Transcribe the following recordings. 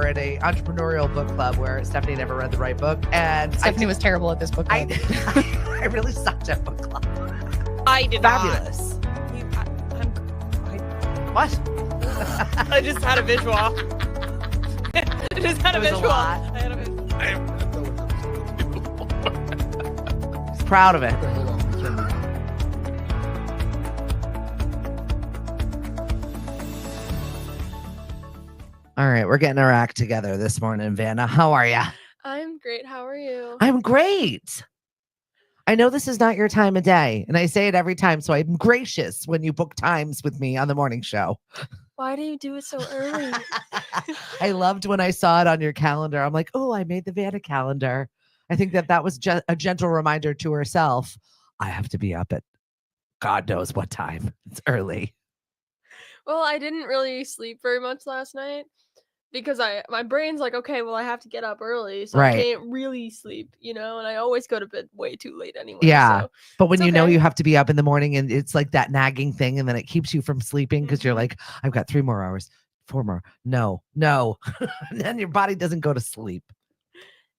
in a entrepreneurial book club where Stephanie never read the right book. And Stephanie was terrible at this book club. I really sucked at book club. I did Fabulous. What? I just had a visual. I just had a It was a visual. lot. I had a visual. He's proud of it. Hold on, turn me on. All right, we're getting our act together this morning, Vanna. How are you? I'm great. How are you? I'm great. I know this is not your time of day, and I say it every time, so I'm gracious when you book times with me on the morning show. Why do you do it so early? I loved when I saw it on your calendar. I'm like, oh, I made the Vanna calendar. I think that was just a gentle reminder to herself. I have to be up at God knows what time. It's early. Well, I didn't really sleep very much last night because my brain's like, okay, well, I have to get up early, so Right. I can't really sleep, and I always go to bed way too late anyway. Yeah. So But when it's you know okay. you have to be up in the morning and it's like that nagging thing, and then it keeps you from sleeping because you're like, I've got 3 more hours, 4 more. No. And then your body doesn't go to sleep.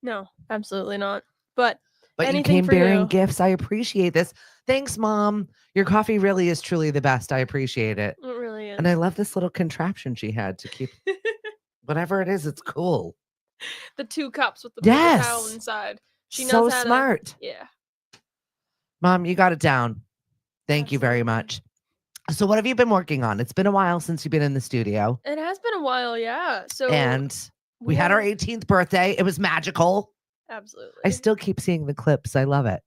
No, absolutely not. But But you anything came for bearing you. gifts. I appreciate this. Thanks, Mom. Your coffee really is truly the best. I appreciate it. It really is. And I love this little contraption she had to keep whatever it is. It's cool. the 2 cups with the paper Yes. towel inside. She knows So how to- smart. Yeah. Mom, you got it down. Thank you very Absolutely. much. So what have you been working on? It's been a while since you've been in the studio. It has been a while, yeah. So And we had our have- 18th birthday. It was magical. Absolutely. I still keep seeing the clips. I love it.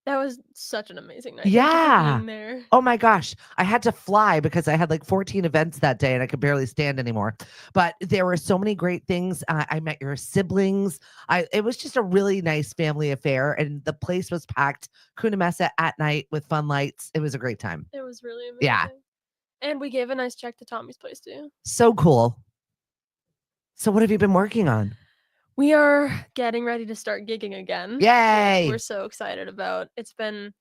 That was such an amazing night. Thank you for Yeah. being there. Oh my gosh. I had to fly because I had like 14 events that day and I could barely stand anymore. But there were so many great things. I met your siblings. It was just a really nice family affair. And the place was packed. Kuna Mesa at night with fun lights. It was a great time. It was really amazing. Yeah. And we gave a nice check to Tommy's place too. So cool. So what have you been working on? We are getting ready to start gigging again. Yay. Which we're so excited about. It's been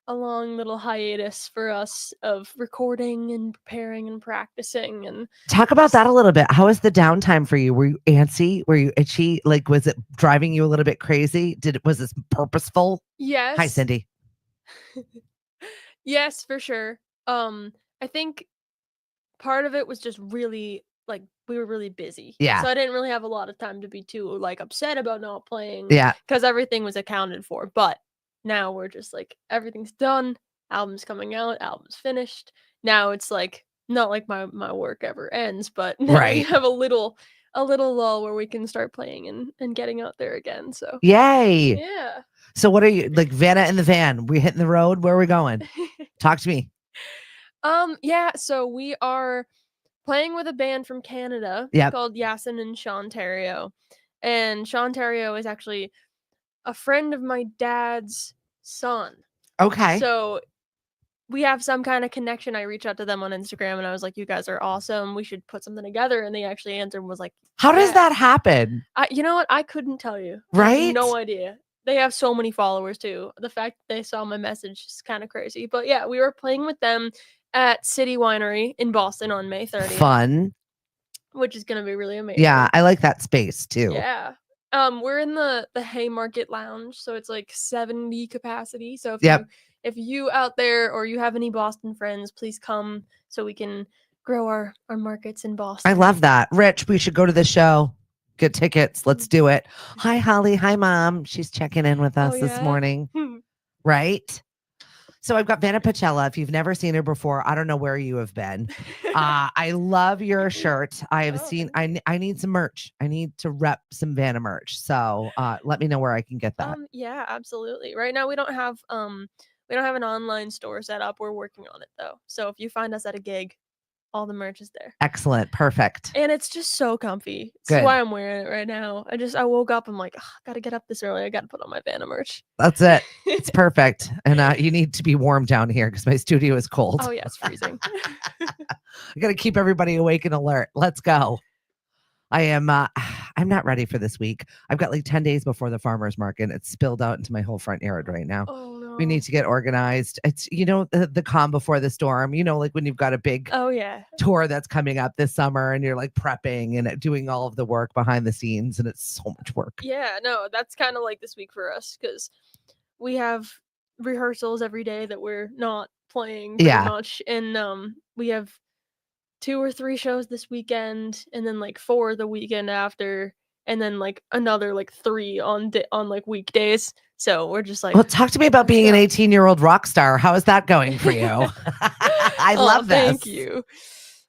a long little hiatus for us of recording and preparing and practicing and Talk about that a little bit. How was the downtime for you? Were you antsy? Were you itchy? Like, was it driving you a little bit crazy? Was this purposeful? yes. Hi, Cindy. Yes, for sure. I think part of it was just really like we were really busy. Yeah. So I didn't really have a lot of time to be too like upset about not playing. Yeah. Because everything was accounted for. But now we're just like everything's done. Album's coming out. Album's finished. Now it's like not like my work ever ends, but now we Right. have a little lull where we can start playing and getting out there again. So Yay. yeah. So what are you like, Vanna in the van? We hitting the road? Where are we going? Talk to me. Yeah, so we are playing with a band from Canada Yep. called Yasin and Shontario. And Shontario is actually a friend of my dad's son. Okay. So we have some kind of connection. I reached out to them on Instagram and I was like, you guys are awesome. We should put something together. And they actually answered and was like, How does yeah. that happen? You know what? I couldn't tell you. I Right? have no idea. They have so many followers too. The fact that they saw my message is kind of crazy. But yeah, we were playing with them at City Winery in Boston on May 30th. Fun. Which is gonna be really amazing. Yeah. I like that space too. Yeah. We're in the Haymarket Lounge, so it's like 70 capacity. So if you out there or you have any Boston friends, please come so we can grow our markets in Boston. I love that. Rich, we should go to the show. Get tickets. Let's do it. Hi, Holly. Hi, Mom. She's checking in with us this yeah? morning. Right? So I've got Vanna Pacella. If you've never seen her before, I don't know where you have been. I love your shirt. I have seen. I need some merch. I need to rep some Vanna merch. So let me know where I can get that. Yeah, absolutely. Right now we don't have an online store set up. We're working on it though. So if you find us at a gig, all the merch is there. Excellent. Perfect. And it's just so comfy. Good. That's why I'm wearing it right now. I woke up. I'm like, I gotta get up this early. I gotta put on my Vanna merch. That's it. It's perfect. And you need to be warm down here because my studio is cold. Oh yeah, it's freezing. I got to keep everybody awake and alert. Let's go. I'm not ready for this week. I've got like 10 days before the farmer's market. It's spilled out into my whole front yard right now. Oh no. We need to get organized. It's, the calm before the storm, like when you've got a big Oh yeah. tour that's coming up this summer and you're like prepping and doing all of the work behind the scenes, and it's so much work. Yeah, no, that's kind of like this week for us because we have rehearsals every day that we're not playing pretty much, and we have 2 or 3 shows this weekend, and then like 4 the weekend after, and then like another like 3 on like weekdays. So we're just like, well, talk to me about let's being go. an 18-year-old rock star. How is that going for you? I love this. Thank you.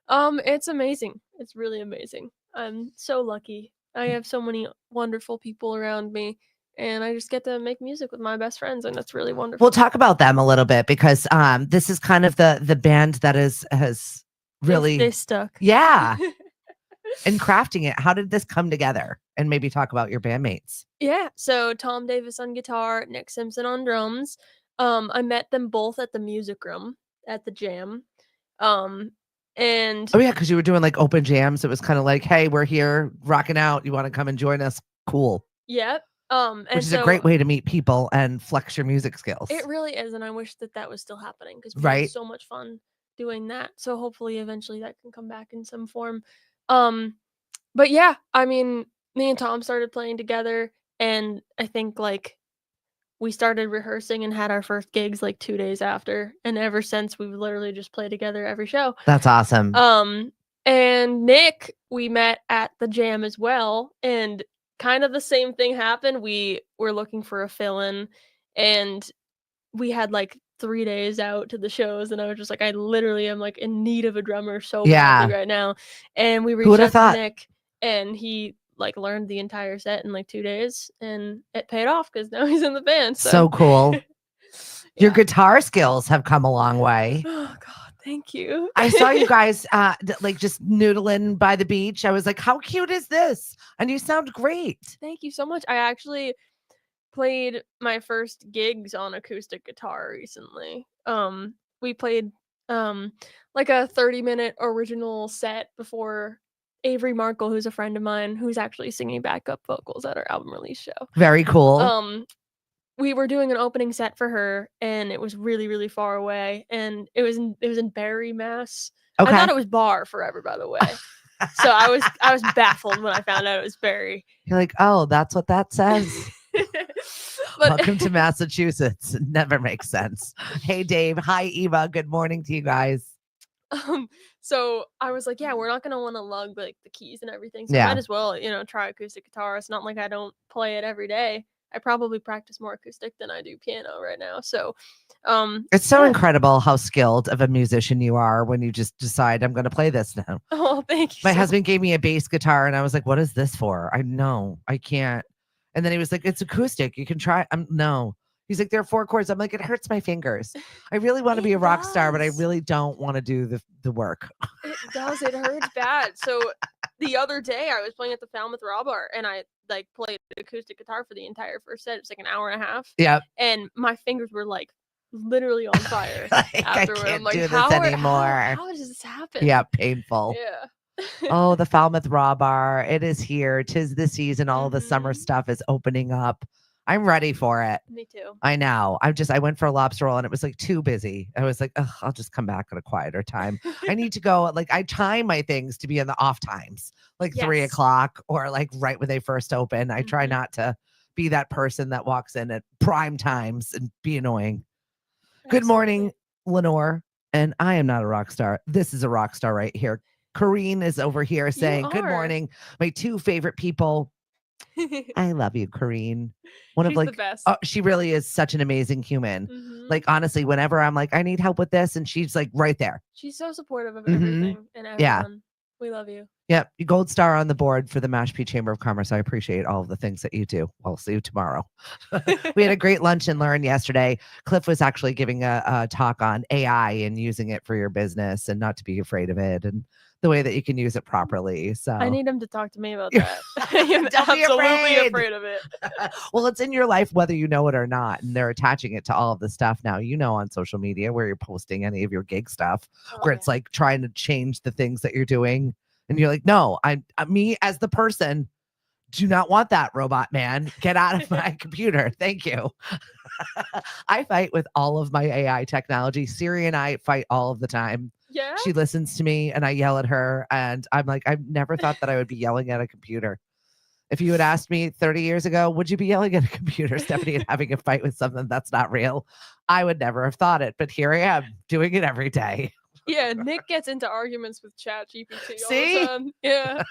It's amazing. It's really amazing. I'm so lucky. I have so many wonderful people around me, and I just get to make music with my best friends, and that's really wonderful. We'll talk about them a little bit because this is kind of the band that has really they stuck. Yeah. And crafting it. How did this come together? And maybe talk about your bandmates. Yeah. So Tom Davis on guitar, Nick Simpson on drums. I met them both at the music room at the jam. And oh yeah, because you were doing like open jams. It was kind of like, hey, we're here rocking out. You want to come and join us? Cool. Yep. Which is a great way to meet people and flex your music skills. It really is, and I wish that was still happening because we right. had so much fun doing that. So hopefully, eventually, that can come back in some form. But yeah, I mean, me and Tom started playing together, and I think like we started rehearsing and had our first gigs like 2 days after, and ever since we've literally just played together every show. That's awesome. And Nick, we met at the jam as well, and kind of the same thing happened. We were looking for a fill-in, and we had like 3 days out to the shows, and I was just like, I literally am like in need of a drummer so badly right now. And we reached out to Nick, and he like learned the entire set in like 2 days, and it paid off because now he's in the band. So cool. Your guitar skills have come a long way. Oh God, thank you. I saw you guys like just noodling by the beach. I was like, how cute is this? And you sound great. Thank you so much. I actually played my first gigs on acoustic guitar recently. We played like a 30-minute original set before Avery Markle, who's a friend of mine, who's actually singing backup vocals at our album release show. Very cool. We were doing an opening set for her, and it was really, really far away, and it was in Barrie, Mass. Okay. I thought it was Bar forever, by the way. So I was baffled when I found out it was Barrie. You're like, oh, that's what that says. Welcome to Massachusetts. It never makes sense. Hey, Dave. Hi, Eva. Good morning to you guys. So I was like, yeah, we're not gonna want to lug like the keys and everything. So I might as well, try acoustic guitar. It's not like I don't play it every day. I probably practice more acoustic than I do piano right now. So it's so incredible how skilled of a musician you are when you just decide I'm going to play this now. Oh, thank you. My husband gave me a bass guitar and I was like, what is this for? I know I can't. And then he was like, it's acoustic. You can try. No. He's like, there are 4 chords. I'm like, it hurts my fingers. I really want to be a rock star, but I really don't want to do the work. It does. It hurts bad. So the other day I was playing at the Falmouth Raw Bar, and I like played acoustic guitar for the entire first set. It was like an hour and a half. Yeah. And my fingers were like literally on fire. Like, afterward. I can't do this anymore. How does this happen? Yeah, painful. Yeah. Oh, the Falmouth Raw Bar. It is here. 'Tis the season. All the summer stuff is opening up. I'm ready for it. Me too. I know. I went for a lobster roll and it was like too busy. I was like, I'll just come back at a quieter time. I need to go. Like I time my things to be in the off times, like 3 o'clock or like right when they first open. I try not to be that person that walks in at prime times and be annoying. Good morning, Lenore. And I am not a rock star. This is a rock star right here. Corrine is over here saying, good morning. My 2 favorite people. I love you, Corrine. She's the best. Oh, she really is such an amazing human. Like honestly, whenever I'm like, I need help with this, and she's like right there. She's so supportive of everything and everyone. Yeah. We love you. Yep. Gold star on the board for the Mashpee Chamber of Commerce. I appreciate all of the things that you do. I'll see you tomorrow. We had a great lunch and learn yesterday. Cliff was actually giving a talk on AI and using it for your business and not to be afraid of it and the way that you can use it properly. So I need him to talk to me about that. I'm absolutely afraid of it. Well, it's in your life whether you know it or not. And they're attaching it to all of the stuff now, on social media where you're posting any of your gig stuff, where it's like trying to change the things that you're doing. And you're like, no, I'm me as the person Do not want that, robot man. Get out of my computer. Thank you. I fight with all of my AI technology. Siri and I fight all of the time. Yeah. She listens to me and I yell at her. And I'm like, I've never thought that I would be yelling at a computer. If you had asked me 30 years ago, would you be yelling at a computer, Stephanie, and having a fight with something that's not real? I would never have thought it. But here I am doing it every day. Yeah, Nick gets into arguments with ChatGPT all See? the time. Yeah.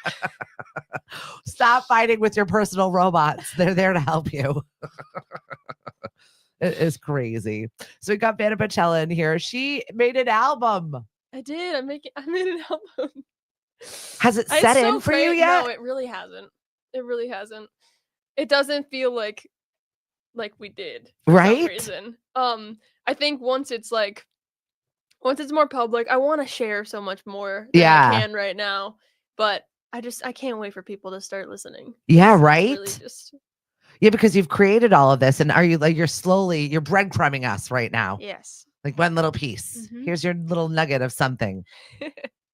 Stop fighting with your personal robots. They're there to help you. It is crazy. So we got Vanna Pacella in here. She made an album. I did. I made an album. Has it set in for you yet? No, it really hasn't. It really hasn't. It doesn't feel like we did for some Right? reason. I think once it's more public, I want to share so much more than I can right now. But I can't wait for people to start listening. Yeah, It's right? really just Yeah, because you've created all of this. And are you like you're breadcrumbing us right now? yes. Like one little piece. Mhm. Here's your little nugget of something.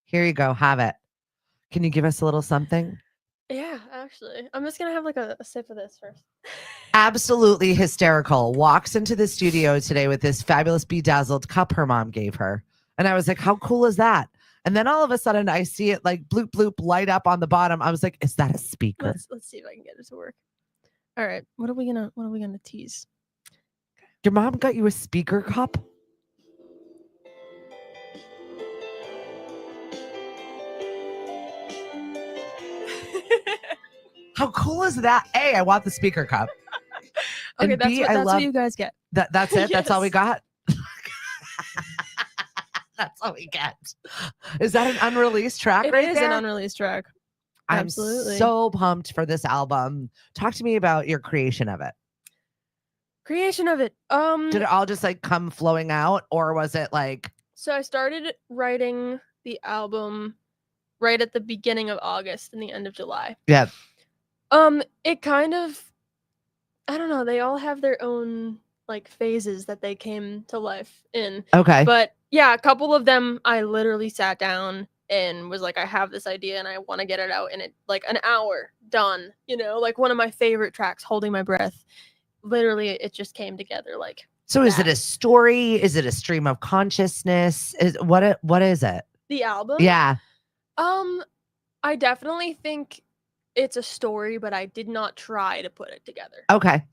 Here you go. Have it. Can you give us a little something? Yeah, actually. I'm just gonna have like a sip of this first. Absolutely hysterical. Walks into the studio today with this fabulous bedazzled cup her mom gave her. And I was like, how cool is that? And then all of a sudden I see it like bloop bloop light up on the bottom. I was like, is that a speaker? Let's see if I can get it to work. All right. What are we gonna tease? Your mom got you a speaker cup? How cool is that? A, I want the speaker cup. Okay, And that's B, what love you guys get. that's it. That's all we Yes. got. That's all we get. Is that an unreleased track It right is there? an unreleased track. I'm Absolutely. so pumped for this album. Talk to me about your creation of it. Creation of it. Did it all just like come flowing out, or was it like So I started writing the album right at the beginning of August and the end of July. yeah? It kind of, I don't know, they all have their own like phases that they came to life in. Okay. But yeah, a couple of them I literally sat down and was like, I have this idea and I want to get it out in it like an hour done, like one of my favorite tracks, Holding My Breath. Literally it just came together like So is it that. a story? Is it a stream of consciousness? What is it? The album? Yeah. I definitely think it's a story, but I did not try to put it together. Okay.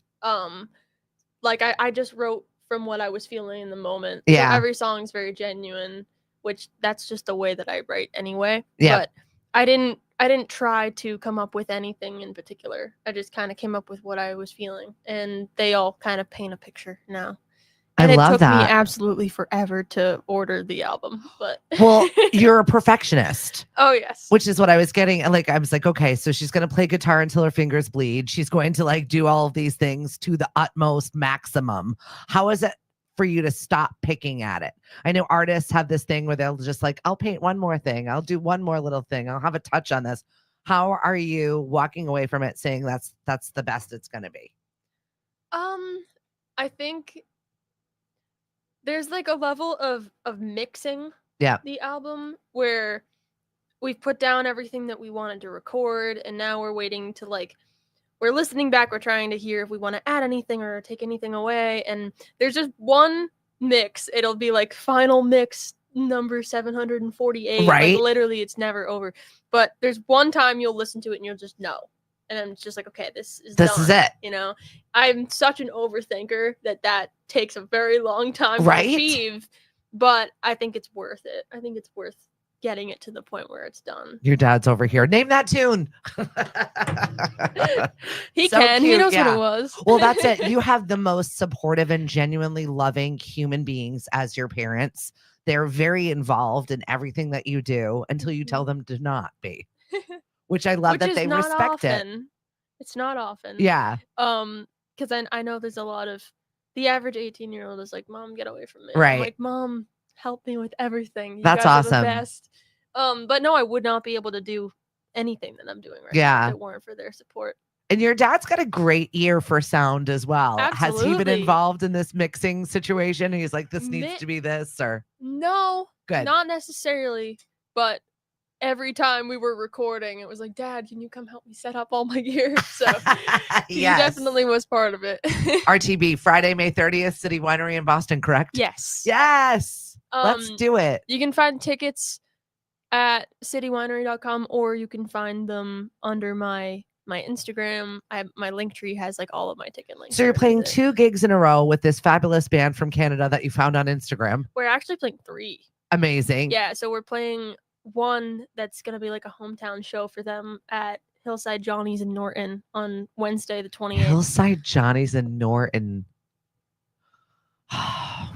Like I just wrote from what I was feeling in the moment. Yeah. So every song's very genuine, which that's just the way that I write anyway. Yeah. But I didn't try to come up with anything in particular. I just kind of came up with what I was feeling, and they all kind of paint a picture now. And I it love took that. me absolutely forever to order the album, but Well, you're a perfectionist, oh yes. which is what I was getting. Like, I was like, okay, so she's going to play guitar until her fingers bleed. She's going to like do all of these things to the utmost maximum. How is it for you to stop picking at it? I know artists have this thing where they'll just like, I'll paint one more thing. I'll do one more little thing. I'll have a touch on this. How are you walking away from it saying that's the best it's going to be? I think there's like a level of mixing the album where we've put down everything that we wanted to record, and now we're waiting to we're listening back, we're trying to hear if we want to add anything or take anything away, and there's just one mix. It'll be like final mix number 748. Right. Like, literally it's never over. But there's one time you'll listen to it and you'll just know. And I'm just like, okay, this is done, it. I'm such an overthinker that takes a very long time Right. to achieve, but I think it's worth it. I think it's worth getting it to the point where it's done. Your dad's over here. Name that tune. He So can. He cute, knows yeah. what it was. Well, that's it. You have the most supportive and genuinely loving human beings as your parents. They're very involved in everything that you do until you tell them to not be, which I love Which that is they not respect it. often. It's not often. Yeah. Because I know there's a lot of the average 18-year-old is like, Mom, get away from me. Right. I'm like, Mom, help me with everything. You That's guys are the awesome. best. But no, I would not be able to do anything that I'm doing right Yeah. now if it weren't for their support. And your dad's got a great ear for sound as well. Has he been Absolutely. involved in this mixing situation? He's like, this needs to be this, or No, good. not necessarily, but every time we were recording, it was like, Dad, can you come help me set up all my gear? So he Yes. definitely was part of it. RTB, Friday, May 30th, City Winery in Boston, correct? Yes. Yes. Let's do it. You can find tickets at citywinery.com, or you can find them under my Instagram. My link tree has like all of my ticket links. So you're playing underneath it. 2 gigs in a row with this fabulous band from Canada that you found on Instagram. We're actually playing 3. Amazing. Yeah, so we're playing one that's going to be like a hometown show for them at Hillside Johnny's in Norton on Wednesday the 28th. Hillside Johnny's in Norton.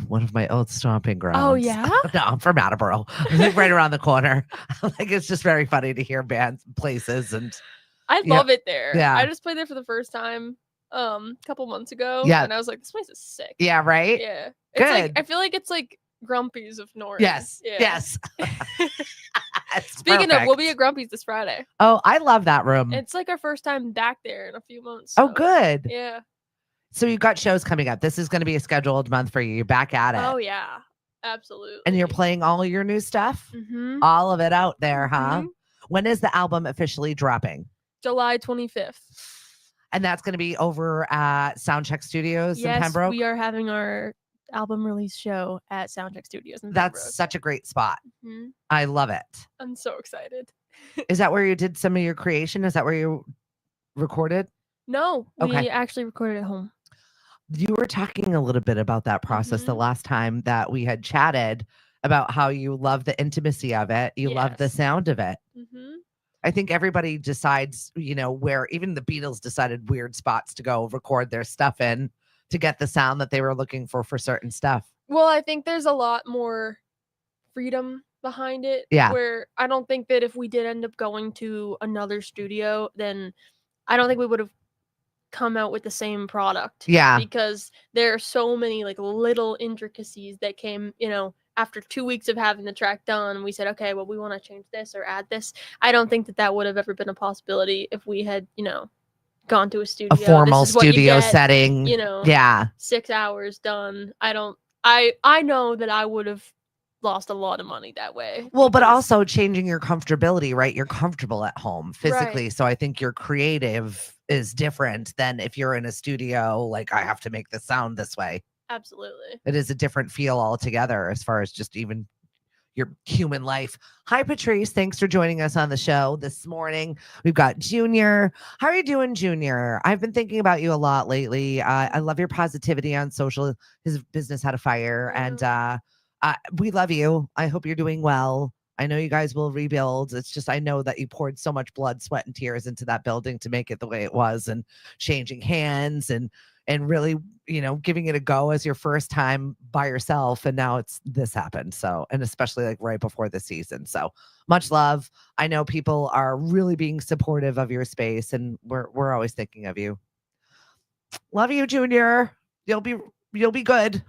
One of my old stomping grounds. Oh, yeah? No, I'm from Attleboro. I think right around the corner. Like, it's just very funny to hear bands, places, and I love it there. Yeah. I just played there for the first time a couple months ago. Yeah. And I was like, this place is sick. yeah, right? Yeah. It's Good. like, I feel like it's like Grumpy's of Norton. Yes. Yeah. Yes. Speaking of, we'll perfect. be at Grumpy's this Friday. Oh, I love that room. It's like our first time back there in a few months. Oh, so, good. Yeah. So you've got shows coming up. This is going to be a scheduled month for you. You're back at it. Oh, yeah. Absolutely. And you're playing all your new stuff? Mm-hmm. All of it out there, huh? Mhm. When is the album officially dropping? July 25th. And that's going to be over at Soundcheck Studios in Yes, Pembroke? we are having our album release show at Soundcheck Studios in That's Pembroke. such a great spot. Mhm. I love it. I'm so excited. Is that where you did some of your creation? Is that where you recorded? No, we Okay. actually recorded at home. You were talking a little bit about that process the last time that we had chatted about how you love the intimacy of it. You love the Yes. sound of it. Mm-hmm. I think everybody decides, where even the Beatles decided weird spots to go record their stuff in to get the sound that they were looking for certain stuff. Well, I think there's a lot more freedom behind it. Yeah. Where I don't think that if we did end up going to another studio, then I don't think we would have come out with the same product. Yeah. Because there are so many like little intricacies that came, after 2 weeks of having the track done. We said, okay, well, we want to change this or add this. I don't think that would have ever been a possibility if we had, gone to a studio. A formal This is what you studio get, setting. Yeah. 6 hours done. I know that I would have lost a lot of money that way. Well, but because- also changing your comfortability, right? You're comfortable at home physically. Right. So I think your creative is different than if you're in a studio, like I have to make the sound this way. Absolutely. It is a different feel altogether as far as just even your human life. Hi, Patrice. Thanks for joining us on the show this morning. We've got Junior. How are you doing, Junior? I've been thinking about you a lot lately. I love your positivity on social. His business had a fire, and we love you. I hope you're doing well. I know you guys will rebuild. It's just, I know that you poured so much blood, sweat, and tears into that building to make it the way it was, and changing hands and really, giving it a go as your first time by yourself. And now this happened. So, and especially like right before the season. So much love. I know people are really being supportive of your space, and we're always thinking of you. Love you, Junior. You'll be good.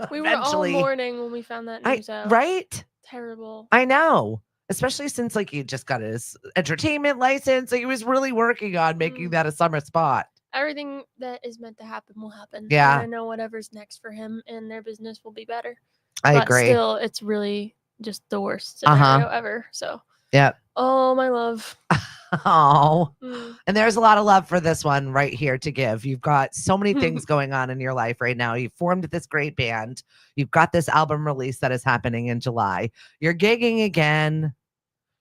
We were all mourning when we found that news out. Right? Terrible. I know. Especially since like he just got his entertainment license. Like, he was really working on making that a summer spot. Everything that is meant to happen will happen. Yeah. And I know whatever's next for him and their business will be better. I but agree. Still, it's really just the worst scenario ever. So. Yep. Oh, my love. Oh. And there's a lot of love for this one right here to give. You've got so many things going on in your life right now. You've formed this great band. You've got this album release that is happening in July. You're gigging again.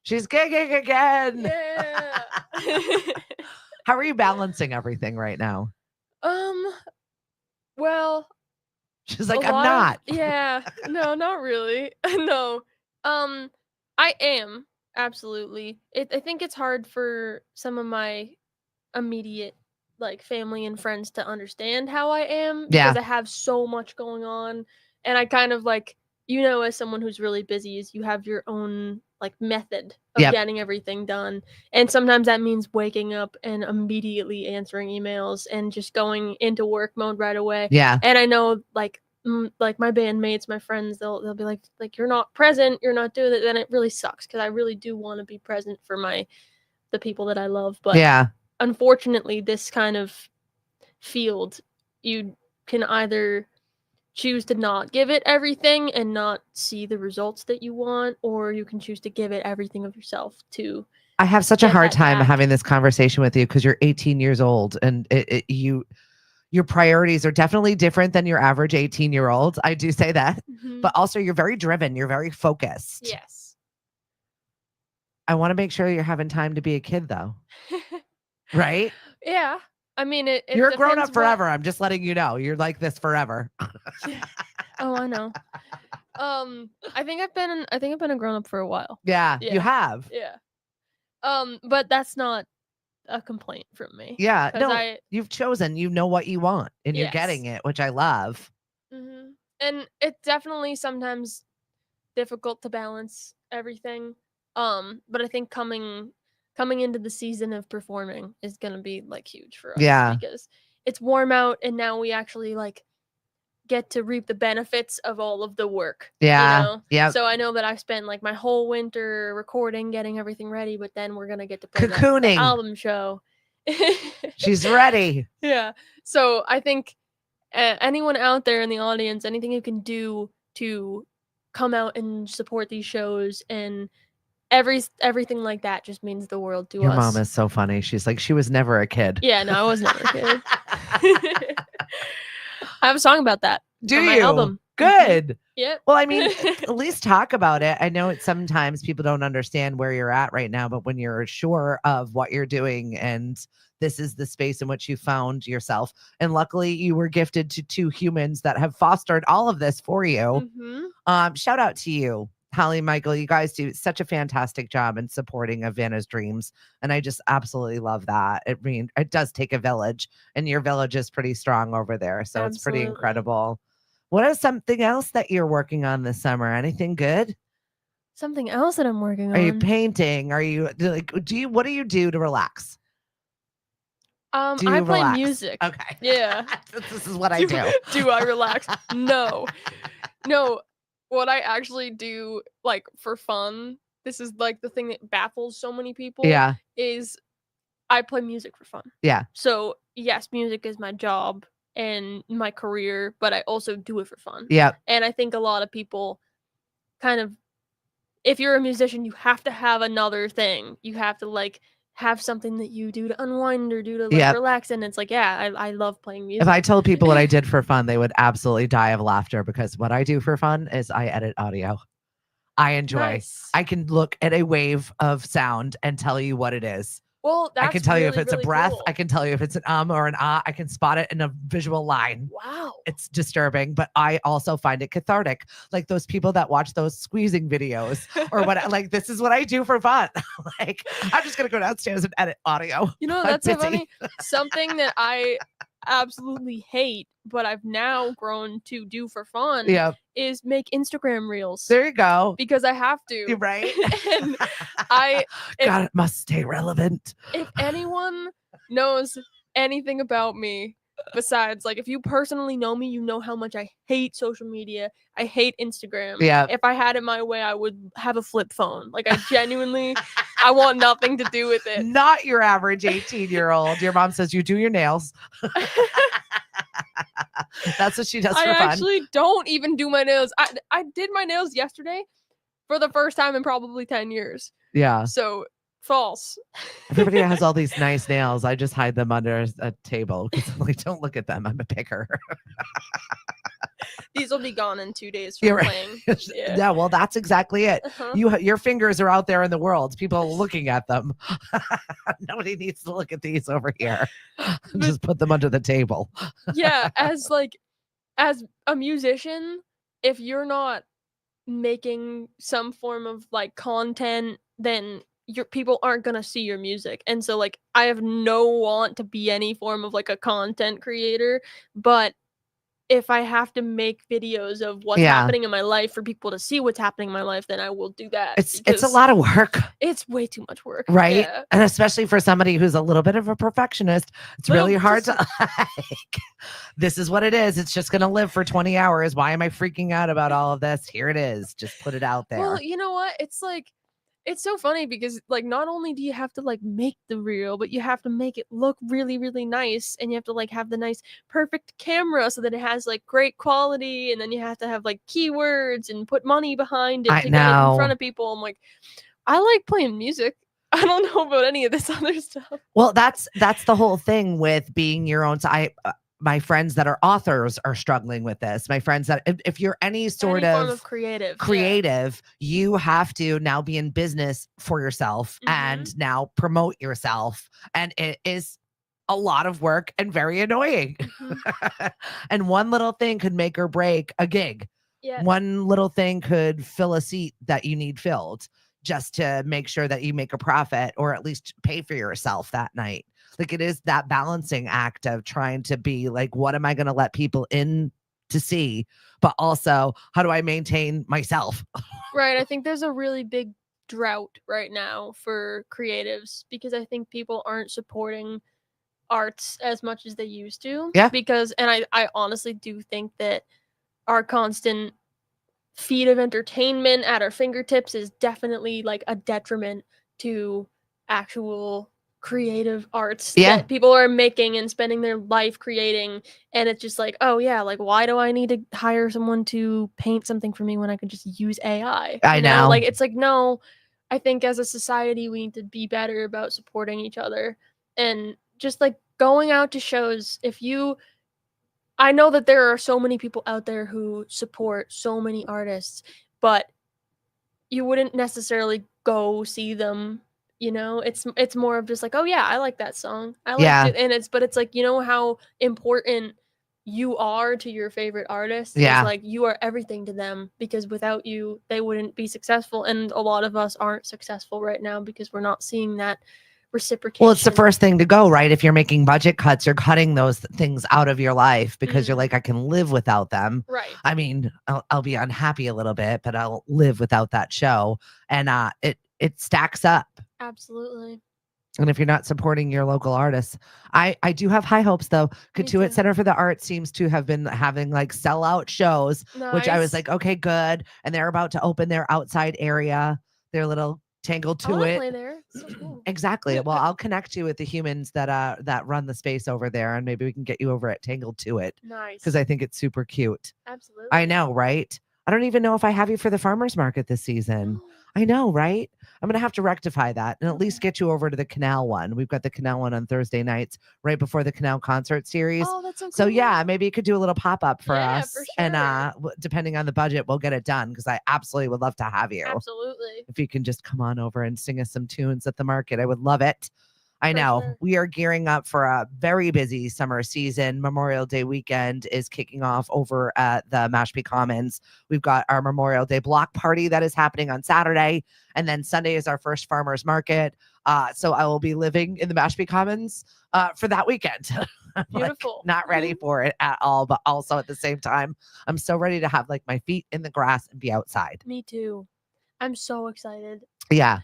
She's gigging again. Yeah. How are you balancing everything right now? Well, she's like, I'm not. Yeah. No, not really. No. I am. Absolutely. I think it's hard for some of my immediate like family and friends to understand how I am because I have so much going on, and I kind of like, as someone who's really busy, is you have your own like method of getting everything done, and sometimes that means waking up and immediately answering emails and just going into work mode right away. Yeah. And I know like my bandmates, my friends, they'll be like, you're not present, you're not doing it. Then it really sucks because I really do want to be present for the people that I love. But unfortunately, this kind of field, you can either choose to not give it everything and not see the results that you want, or you can choose to give it everything of yourself to I have such a get hard that time back. having this conversation with you because you're 18 years old and your priorities are definitely different than your average 18-year-old. I do say that. Mhm. But also you're very driven. You're very focused. Yes. I want to make sure you're having time to be a kid though. Right? Yeah. I mean, it You're a grown depends up forever. I'm just letting you know. You're like this forever. Oh, I know. I think I've been a grown up for a while. Yeah, you Yeah. have. Yeah. But that's not a complaint from me. Yeah. 'Cause No, you've chosen. You know what you want and you're Yes. getting it, which I love. Mhm. And it's definitely sometimes difficult to balance everything. But I think coming into the season of performing is gonna be like huge for us Yeah. because it's warm out and now we actually like get to reap the benefits of all of the work. Yeah. You know? Yeah. So I know that I've spent like my whole winter recording, getting everything ready, but then we're gonna get to play the Cocooning. album show. She's ready. Yeah. So I think anyone out there in the audience, anything you can do to come out and support these shows and everything like that just means the world to Your us. mom is so funny. She's like, she was never a kid. Yeah, no, I was never a kid. I have a song about that. Do on my you? album. Good. Yep. Well, I mean, at least talk about it. I know it's sometimes people don't understand where you're at right now, but when you're sure of what you're doing and this is the space in which you found yourself, and luckily you were gifted to two humans that have fostered all of this for you. Shout out to you, Holly, Michael. You guys do such a fantastic job in supporting of Vanna's dreams, and I just absolutely love that. It does take a village, and your village is pretty strong over there, so it's pretty Absolutely. incredible. What is something else that you're working on this summer? Anything good? Something else that I'm working Are you on. painting? Are you like, what do you do to relax? Do I you play relax? music. Okay. Yeah. This is what I do. Do I relax? No. No. What I actually do, like, for fun, this is, like, the thing that baffles so many people, Yeah. is I play music for fun. Yeah. So, yes, music is my job and my career, but I also do it for fun. Yeah. And I think a lot of people kind of, if you're a musician, you have to have another thing. You have to, like, have something that you do to unwind or do to, like, relax, and it's like, yeah, I love playing music. If I told people what I did for fun, they would absolutely die of laughter because what I do for fun is I edit audio. I enjoy. Nice. I can look at a wave of sound and tell you what it is. Well, that's I can tell you if really, it's a really breath. cool. I can tell you if it's an or an ah. I can spot it in a visual line. Wow. It's disturbing, but I also find it cathartic. Like those people that watch those squeezing videos or what, like, this is what I do for fun. Like, I'm just going to go downstairs and edit audio. You know, that's so funny. Something that I absolutely hate, but I've now grown to do for fun is make Instagram reels. There you go. Because I have to. You're right. And God, it must stay relevant. If anyone knows anything about me, besides, like, if you personally know me, you know how much I hate social media. I hate Instagram. Yeah. If I had it my way, I would have a flip phone. Like, I genuinely, I want nothing to do with it. Not your average 18-year-old. Your mom says you do your nails. That's what she does for fun. I actually don't even do my nails. I did my nails yesterday for the first time in probably 10 years. Yeah. So, false. Everybody has all these nice nails. I just hide them under a table because I'm like, don't look at them. I'm a picker. These will be gone in 2 days from playing. Yeah, well, that's exactly it. Your fingers are out there in the world. People are looking at them. Nobody needs to look at these over here. Just put them under the table. Yeah, as a musician, if you're not making some form of, like, content, then your people aren't gonna see your music. And so, like, I have no want to be any form of, like, a content creator, but if I have to make videos of what's happening in my life for people to see what's happening in my life, then I will do that. It's a lot of work. It's way too much work. Right. Yeah. And especially for somebody who's a little bit of a perfectionist, it's really hard to like, this is what it is. It's just going to live for 20 hours. Why am I freaking out about all of this? Here it is. Just put it out there. Well, you know what? It's like, It's so funny because like not only do you have to like make the reel, but you have to make it look really, really nice, and you have to like have the nice perfect camera so that it has like great quality, and then you have to have like keywords and put money behind it I to get it in front know. of people. I'm like, I like playing music. I don't know about any of this other stuff. Well, that's the whole thing with being your own. So my friends that are authors are struggling with this. My friends that if you're any sort Any form of of creative. creative, you have to now be in business for yourself and now promote yourself. And it is a lot of work and very annoying. And one little thing could make or break a gig. Yeah. One little thing could fill a seat that you need filled just to make sure that you make a profit or at least pay for yourself that night. Like it is that balancing act of trying to be like, what am I going to let people in to see? But also, how do I maintain myself? Right. I think there's a really big drought right now for creatives because I think people aren't supporting arts as much as they used to. Yeah. Because, and I honestly do think that our constant feed of entertainment at our fingertips is definitely like a detriment to actual creative arts Yeah. that people are making and spending their life creating. And it's just like, oh yeah, like why do I need to hire someone to paint something for me when I could just use AI? I know. Like it's like, no, I think as a society we need to be better about supporting each other and just like going out to shows. I know that there are so many people out there who support so many artists, but you wouldn't necessarily go see them, you know? It's more of just like, "Oh yeah, I like that song. I liked Yeah. it." And it's like, you know how important you are to your favorite artist? Yeah. It's like you are everything to them because without you, they wouldn't be successful. And a lot of us aren't successful right now because we're not seeing that reciprocation. Well, it's the first thing to go, right? If you're making budget cuts, you're cutting those things out of your life because you're like, I can live without them. Right. I mean, I'll be unhappy a little bit, but I'll live without that show. And it stacks up. Absolutely. And if you're not supporting your local artists, I do have high hopes though. Katuitt Center for the Arts seems to have been having like sellout shows, which I was like, okay, good. And they're about to open their outside area, their little Tangled to it. Play there. So cool. Exactly. Well, I'll connect you with the humans that run the space over there, and maybe we can get you over at Tangled to it. Nice. Because I think it's super cute. Absolutely. I know, right? I don't even know if I have you for the farmers market this season. I know, right? I'm gonna have to rectify that and at least get you over to the Canal one. We've got the Canal one on Thursday nights, right before the Canal concert series. Oh, that's so cool. So yeah, maybe you could do a little pop up for us, for sure. and depending on the budget, we'll get it done because I absolutely would love to have you. Absolutely. If you can just come on over and sing us some tunes at the market, I would love it. I know we are gearing up for a very busy summer season. Memorial Day weekend is kicking off over at the Mashpee Commons. We've got our Memorial Day block party that is happening on Saturday. And then Sunday is our first farmers market. So I will be living in the Mashpee Commons for that weekend. Beautiful. Not ready for it at all, but also at the same time, I'm so ready to have like my feet in the grass and be outside. Me too. I'm so excited. Yeah.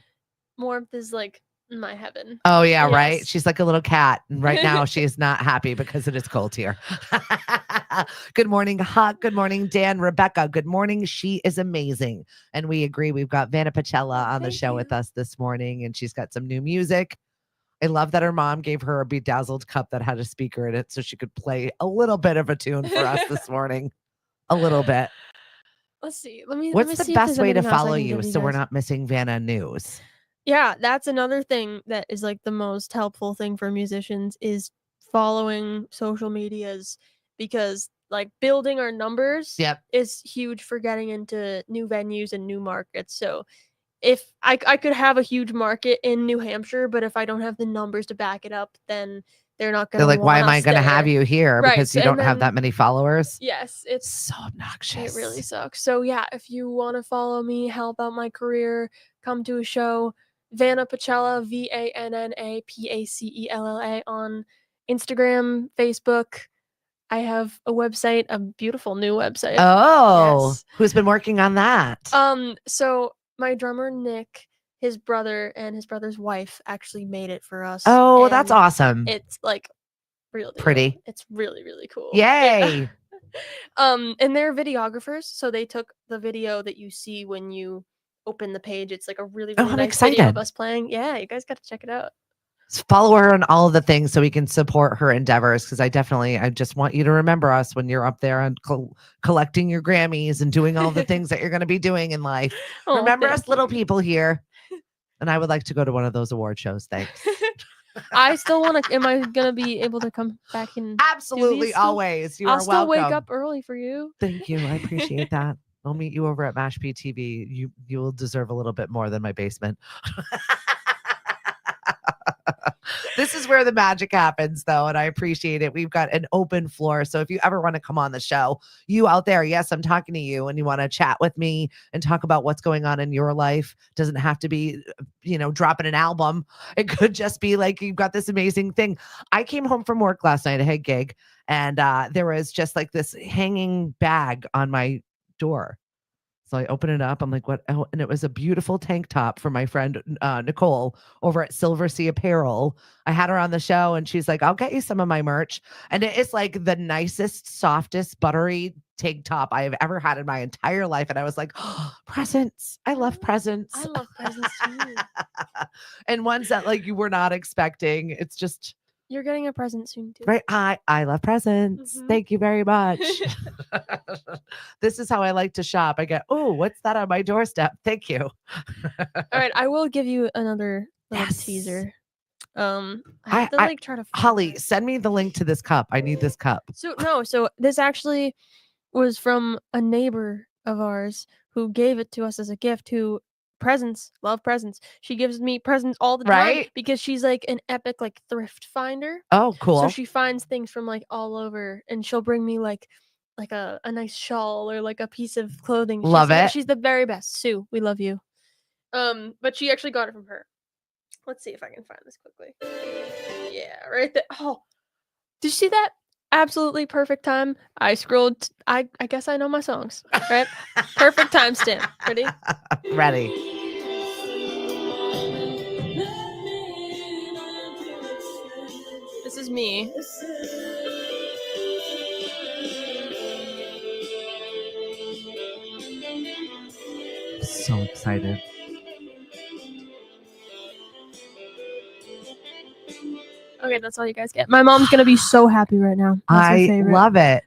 Warmth is like my heaven. Oh yeah, yes. Right. She's like a little cat, and right now she is not happy because it is cold here. Good morning, Huck. Good morning, Dan. Rebecca. Good morning. She is amazing, and we agree. We've got Vanna Pacella on the show with us this morning, and she's got some new music. I love that her mom gave her a bedazzled cup that had a speaker in it, so she could play a little bit of a tune for us this morning. A little bit. Let's see. What's the best way to follow you so we're not missing Vanna news? Yeah, that's another thing that is like the most helpful thing for musicians is following social medias because like building our numbers is huge for getting into new venues and new markets. So if I could have a huge market in New Hampshire, but if I don't have the numbers to back it up, then they're not going to. They're like, why am I going to have you here? Right. Because you don't have that many followers. Yes, it's so obnoxious. It really sucks. So yeah, if you want to follow me, help out my career, come to a show. Vanna Pacella, VANNA PACELLA on Instagram, Facebook. I have a website, a beautiful new website. Oh, yes. Who's been working on that? So my drummer Nick, his brother and his brother's wife actually made it for us. Oh, that's awesome. It's like really pretty. It's really, really cool. Yay. And they're videographers, so they took the video that you see when you open the page. It's like a really, Oh, really I'm nice video of excited. us playing. Yeah, you guys got to check it out. Follow her on all of the things so we can support her endeavors, because I just want you to remember us when you're up there and collecting your Grammys and doing all the things that you're going to be doing in life. Oh, Remember thank us little you. people here. And I would like to go to one of those award shows. Thanks. I still want to. Am I gonna be able to come back and Absolutely, still? always. You I'll are still welcome. wake up early for you. Thank you. I appreciate that. I'll meet you over at Mash TV. You will deserve a little bit more than my basement. This is where the magic happens, though, and I appreciate it. We've got an open floor. So if you ever want to come on the show, you out there, yes, I'm talking to you, and you want to chat with me and talk about what's going on in your life. Doesn't have to be, dropping an album. It could just be like you've got this amazing thing. I came home from work last night, I had a gig, and there was just like this hanging bag on my door. So I open it up. I'm like, what? Oh, and it was a beautiful tank top for my friend Nicole over at Silver Sea Apparel. I had her on the show and she's like, I'll get you some of my merch. And it is like the nicest, softest, buttery tank top I have ever had in my entire life. And I was like, oh, presents. I love presents. I love presents too. And ones that like you were not expecting. It's just You're getting a present soon too. right. I love presents. Mhm. Thank you very much. This is how I like to shop. I get, oh, what's that on my doorstep? Thank you. All right, I will give you another little Yes. teaser. I have to I- try to find Holly, my- send me the link to this cup. I need this cup. So this actually was from a neighbor of ours who gave it to us as a gift. Who love presents. She gives me presents all the time Right? because she's like an epic like thrift finder. Oh, cool. So she finds things from like all over, and she'll bring me like a nice shawl or like a piece of clothing. Love it. She's the very best. Sue, we love you. But she actually got it from her. Let's see if I can find this quickly. Yeah, right there. Oh, did you see that? Absolutely perfect time. I scrolled. I guess I know my songs, right? Perfect timestamp. Ready? Ready. This is me. So excited. Okay, that's all you guys get. My mom's gonna be so happy right now. That's her I favorite. love it.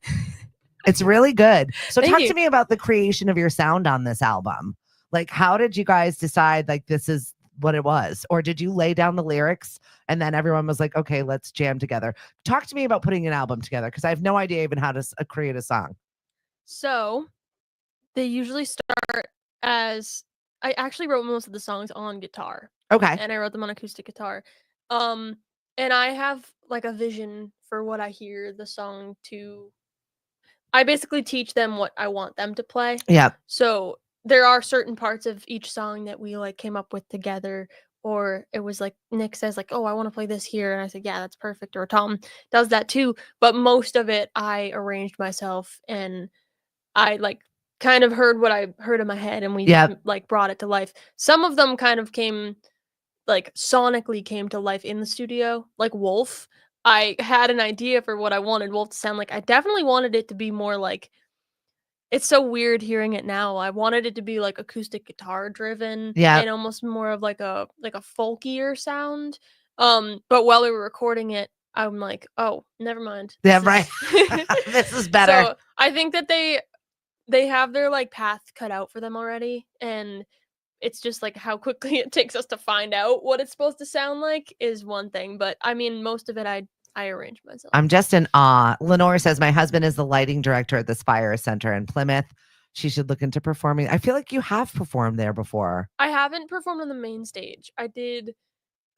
It's really good. So Thank talk you. to me about the creation of your sound on this album. Like, how did you guys decide like this is what it was? Or did you lay down the lyrics and then everyone was like, okay, let's jam together? Talk to me about putting an album together, because I have no idea even how to create a song. So they usually start as I actually wrote most of the songs on guitar, Okay. and I wrote them on acoustic guitar. And I have like a vision for what I hear the song to. I basically teach them what I want them to play. Yeah. So there are certain parts of each song that we like came up with together, or it was like Nick says like, "Oh, I want to play this here," and I said, "Yeah, that's perfect." Or Tom does that too. But most of it I arranged myself, and I like kind of heard what I heard in my head, and we like brought it to life. Some of them kind of came like sonically came to life in the studio, like Wolf. I had an idea for what I wanted Wolf to sound like. I definitely wanted it to be more like, it's so weird hearing it now. I wanted it to be like acoustic guitar driven, and almost more of like a folkier sound. But while we were recording it, I'm like, oh, never mind. Yeah, right. This is better. So I think that they have their like path cut out for them already, and it's just like how quickly it takes us to find out what it's supposed to sound like is one thing. But I mean, most of it I arranged myself. I'm just in awe. Lenore says, my husband is the lighting director at the Spire Center in Plymouth. She should look into performing. I feel like you have performed there before. I haven't performed on the main stage. I did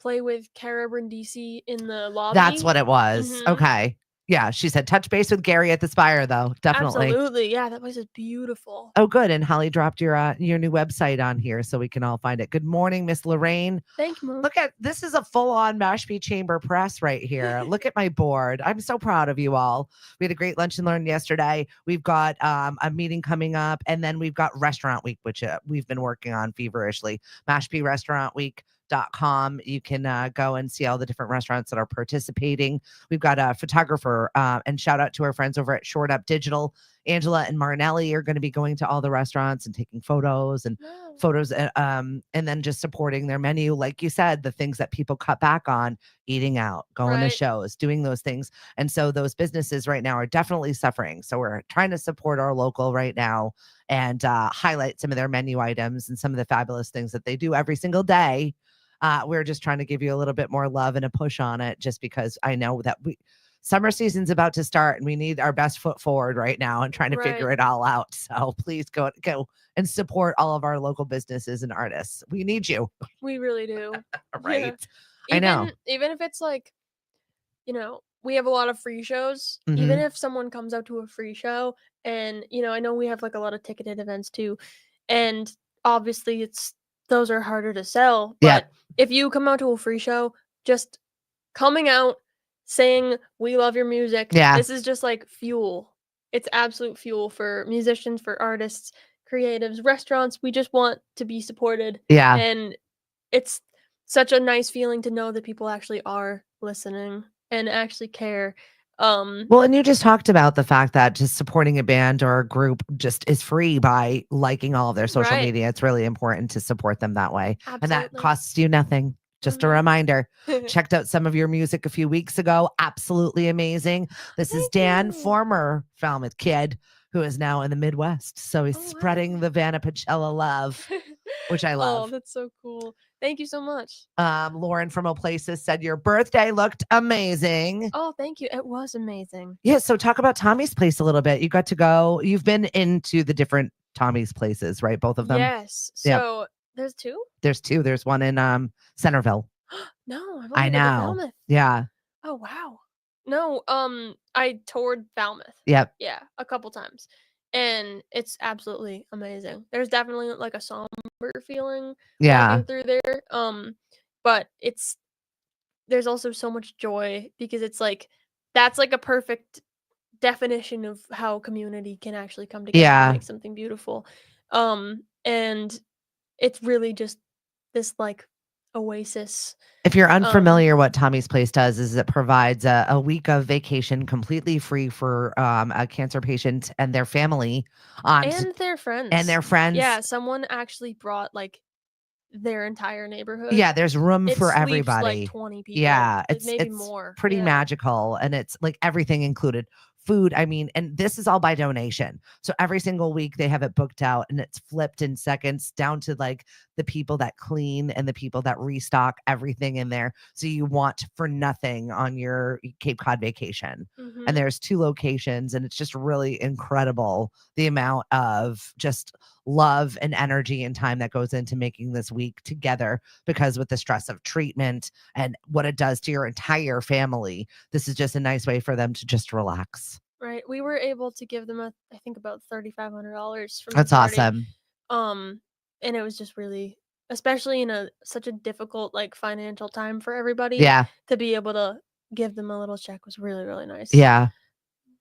play with Cara Brindisi in the lobby. That's what it was. Mhm. Okay. Yeah, she said touch base with Gary at the Spire, though. Definitely. Absolutely. Yeah, that place is beautiful. Oh, good. And Holly dropped your new website on here so we can all find it. Good morning, Miss Lorraine. Thank you, Mom. Look at this is a full-on Mashpee Chamber press right here. Look at my board. I'm so proud of you all. We had a great lunch and learn yesterday. We've got a meeting coming up, and then we've got Restaurant Week, which we've been working on feverishly. Mashpee Restaurant Week.com. You can go and see all the different restaurants that are participating. We've got a photographer, and shout out to our friends over at Short Up Digital Angela and Martinelli are going to be going to all the restaurants and taking photos and and then just supporting their menu. Like you said, the things that people cut back on, eating out, going to shows, doing those things. And so those businesses right now are definitely suffering. So we're trying to support our local right now and highlight some of their menu items and some of the fabulous things that they do every single day. We're just trying to give you a little bit more love and a push on it, just because I know that summer season's about to start and we need our best foot forward right now and trying to figure it all out. So please go and support all of our local businesses and artists. We need you. We really do. Right. Yeah. I know. Even if it's like, we have a lot of free shows. Mhm. Even if someone comes out to a free show and, I know we have like a lot of ticketed events too. And obviously those are harder to sell. But if you come out to a free show, just coming out, saying we love your music. This is just like fuel. It's absolute fuel for musicians, for artists, creatives, restaurants. We just want to be supported. Yeah. And it's such a nice feeling to know that people actually are listening and actually care. Well, and you just talked about the fact that just supporting a band or a group just is free by liking all of their social media. It's really important to support them that way. Absolutely. And that costs you nothing. Just a reminder. Checked out some of your music a few weeks ago. Absolutely amazing. This is Dan, former Falmouth kid, who is now in the Midwest. So he's spreading the Vanna Pacella love, which I love. Oh, that's so cool. Thank you so much. Lauren from Oplaces said your birthday looked amazing. Oh, thank you. It was amazing. Yeah. So talk about Tommy's Place a little bit. You got to go. You've been into the different Tommy's Places, right? Both of them. Yes. So there's two. There's two. There's one in Centerville. No, I've only I been to know. Falmouth. Yeah. Oh wow. No, I toured Falmouth. Yep. Yeah, a couple times. And it's absolutely amazing. There's definitely like a somber feeling walking through there. But there's also so much joy because it's like that's like a perfect definition of how community can actually come together and make something beautiful. And it's really just this like oasis. If you're unfamiliar, what Tommy's Place does is it provides a week of vacation completely free for a cancer patient and their family. And their friends. Yeah, someone actually brought like their entire neighborhood. Yeah, there's room It for sleeps, everybody. like 20 people. Yeah, like maybe more. Pretty magical, and it's like everything included. Food, I mean, and this is all by donation. So every single week they have it booked out and it's flipped in seconds down to like the people that clean and the people that restock everything in there. So you want for nothing on your Cape Cod vacation. And there's 2 locations and it's just really incredible the amount of just love and energy and time that goes into making this week together, because with the stress of treatment and what it does to your entire family, this is just a nice way for them to just relax. Right. We were able to give them I think about $3,500 from That's the party. awesome. And it was just really, especially in such a difficult like financial time for everybody. Yeah. To be able to give them a little check was really, really nice. Yeah.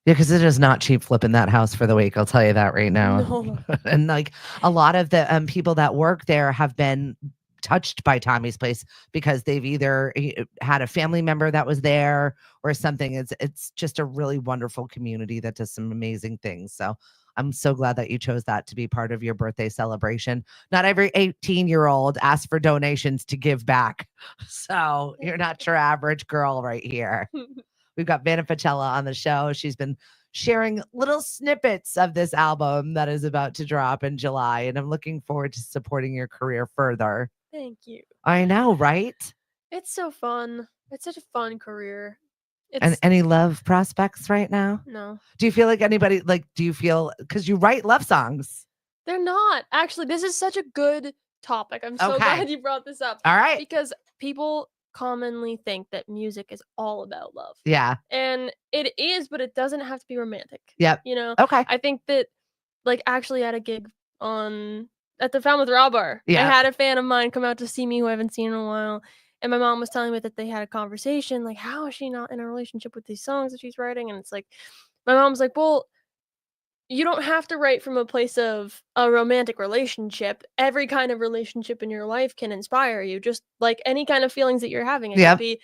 Yeah, because it is not cheap flipping that house for the week. I'll tell you that right now. No. And like a lot of the people that work there have been touched by Tommy's Place because they've either had a family member that was there or something. It's just a really wonderful community that does some amazing things. So I'm so glad that you chose that to be part of your birthday celebration. Not every 18-year-old asks for donations to give back. So you're not your average girl right here. We've got Vanna Pacella on the show. She's been sharing little snippets of this album that is about to drop in July, and I'm looking forward to supporting your career further. Thank you. I know, right? It's so fun. It's such a fun career. And any love prospects right now? No. Do you feel like anybody, do you feel, because you write love songs? They're not. Actually, this is such a good topic. I'm so glad you brought this up. All right. Because people commonly think that music is all about love. Yeah. And it is, but it doesn't have to be romantic. Yep. Okay. I think that actually at a gig at the Falmouth Raw Bar, I had a fan of mine come out to see me who I haven't seen in a while. And my mom was telling me that they had a conversation, like, how is she not in a relationship with these songs that she's writing? And it's like, my mom's like, well, you don't have to write from a place of a romantic relationship. Every kind of relationship in your life can inspire you. Just like any kind of feelings that you're having. It could be,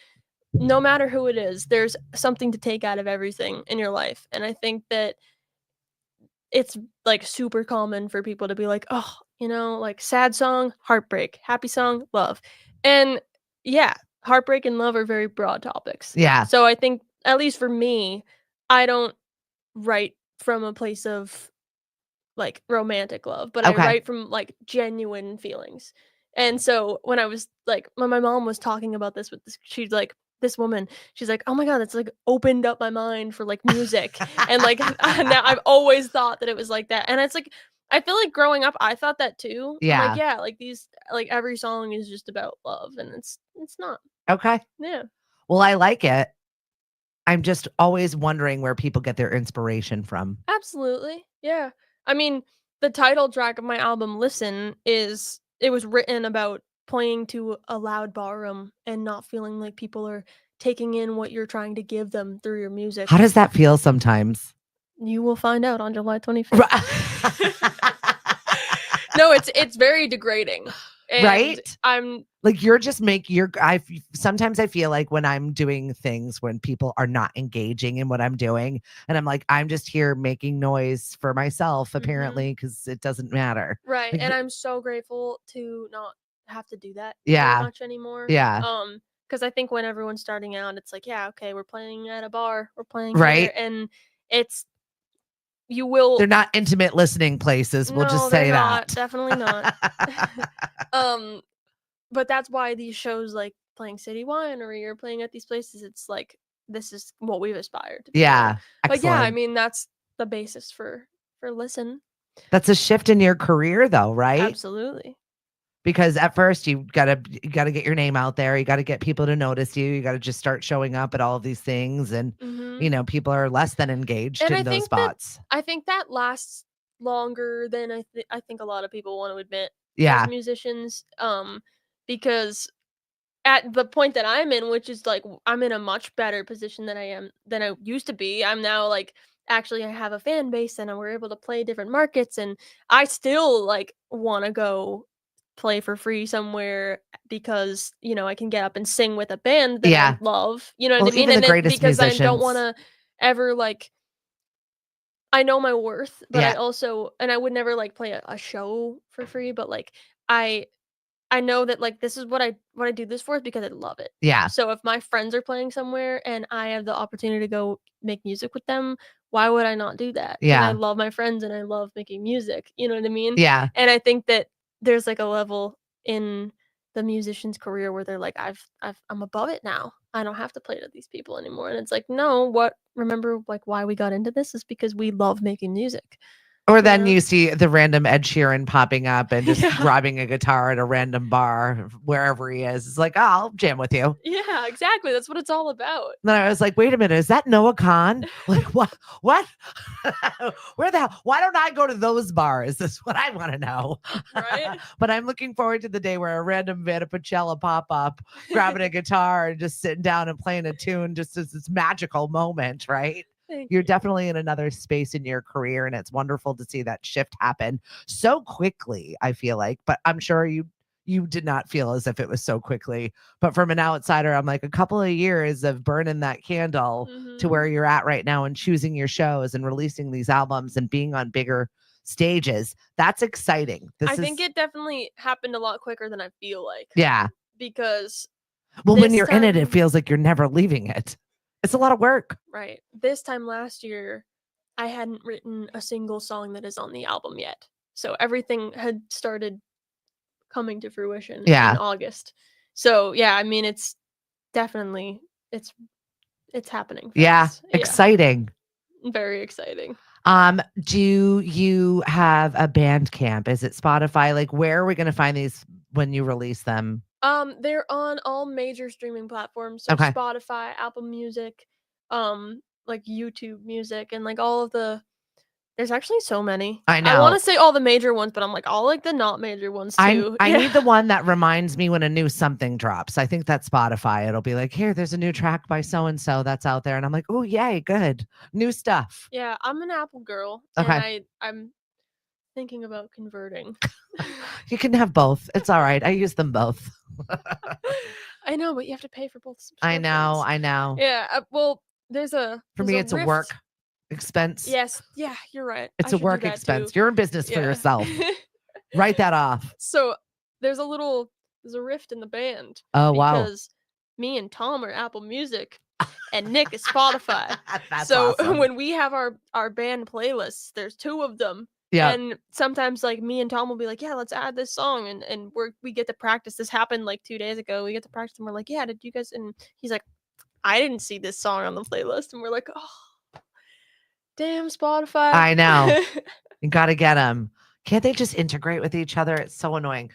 no matter who it is, there's something to take out of everything in your life. And I think that it's like super common for people to be like, oh, like sad song, heartbreak, happy song, love. And yeah, heartbreak and love are very broad topics. Yeah. So I think, at least for me, I don't write from a place of like romantic love, but I Okay. write from like genuine feelings. And so when my mom was talking about this with this, she's like, this woman, she's like, oh my God, it's like opened up my mind for like music. And like now I've always thought that it was like that. And it's like, I feel like growing up, I thought that too. I'm like, Yeah. yeah, like like every song is just about love, and it's not. Okay. Yeah. Well, I like it. I'm just always wondering where people get their inspiration from. Absolutely. Yeah. I mean, the title track of my album, Listen, it was written about playing to a loud ballroom and not feeling like people are taking in what you're trying to give them through your music. How does that feel sometimes? You will find out on July 25th. Right. No, it's very degrading. And Right? I'm Like you're just sometimes I feel like when I'm doing things when people are not engaging in what I'm doing, and I'm like, I'm just here making noise for myself, apparently, because it doesn't matter. right, Like, and I'm so grateful to not have to do that very yeah. much anymore. Yeah. Because I think when everyone's starting out, it's like, yeah, okay, we're playing at a bar, we're playing Right. here, and it's you will. They're not intimate listening places. We'll just No, they're say not. that. Definitely not. But that's why these shows like playing City Winery or playing at these places, it's like this is what we've aspired to be Yeah. doing. But yeah, I Excellent. mean that's the basis for Listen. That's a shift in your career though, right? Absolutely. Because at first you gotta get your name out there. You gotta get people to notice you. You gotta just start showing up at all of these things, and Mhm. people are less than engaged And in those spots. I think that lasts longer than I think a lot of people want to admit as Yeah. musicians, because at the point that I'm in, which is like I'm in a much better position than I used to be. I'm now like actually I have a fan base and we're able to play different markets, and I still like want to go play for free somewhere because I can get up and sing with a band that I Yeah. love. You know what Well, I mean? even the And it greatest because I don't want musicians. to ever like I know my worth, but Yeah. I would never like play a show for free, but like I I know that like this is what I do this for is because I love it. Yeah. So if my friends are playing somewhere and I have the opportunity to go make music with them, why would I not do that? Because I Yeah. love my friends and I love making music. You know what I mean? Yeah. And I think that there's like a level in the musician's career where they're like, I'm above it now. I don't have to play to these people anymore. And it's like, no, remember like why we got into this is because we love making music. Or You then know? you see the random Ed Sheeran popping up and just Yeah. grabbing a guitar at a random bar wherever he is. It's like, oh, I'll jam with you. Yeah, exactly. That's what it's all about. Then I was like, wait a minute, is that Noah Khan? Like, what? What? Where the hell? Why don't I go to those bars? Is what I want to know. Right? But I'm looking forward to the day where a random Vanna Pacella pop up, grabbing a guitar and just sitting down and playing a tune just as this magical moment, right? Thank You're you. definitely in another space in your career, and it's wonderful to see that shift happen so quickly, I feel like. But I'm sure you did not feel as if it was so quickly. But from an outsider, I'm like a couple of years of burning that candle to where Mhm. you're at right now and choosing your shows and releasing these albums and being on bigger stages. That's exciting. I This think is it definitely happened a lot quicker than I feel like, yeah. because Well, when this you're in it, it time feels like you're never leaving it. It's a lot of work. right, this time last year, I hadn't written a single song that is on the album yet. So everything had started coming to fruition in Yeah. August. So, yeah, I mean, it's definitely it's it's happening Yeah. fast. Yeah, Exciting. very exciting. Do you have a band camp? Is it Spotify? Like, where are we going to find these when you release them? They're on all major streaming platforms, so Okay. Spotify, Apple Music, like YouTube Music, and like all of there's actually so many. I I want know. to say all the major ones, but I'm like all like the not major ones I too. I Yeah. need the one that reminds me when a new something drops. I think that's Spotify. It'll be like, here, there's a new track by so and so that's out there, and I'm like, oh yay, good, new stuff. Yeah, I'm an Apple girl, and Okay, I'm thinking about converting. you can have both. It's all right. I use them both. I know, but you have to pay for both I know. subscriptions. I know. Yeah, well, For there's me, a it's a Rift work. expense. Yes. Yeah, you're right. It's I a should do work that expense. too. You're in business for Yeah. yourself. Write that off. So there's a rift in the band Oh, wow. because me and Tom are Apple Music and Nick is Spotify. That's So awesome. when we have our band playlists, there's two of them. Yeah. And sometimes like me and Tom will be like, yeah, let's add this song, and we get to practice. This happened like 2 days ago. We get to practice and we're like, yeah, did you guys? And he's like, I didn't see this song on the playlist. And we're like, oh, damn, Spotify. I know. You got to get them. Can't they just integrate with each other? It's so annoying.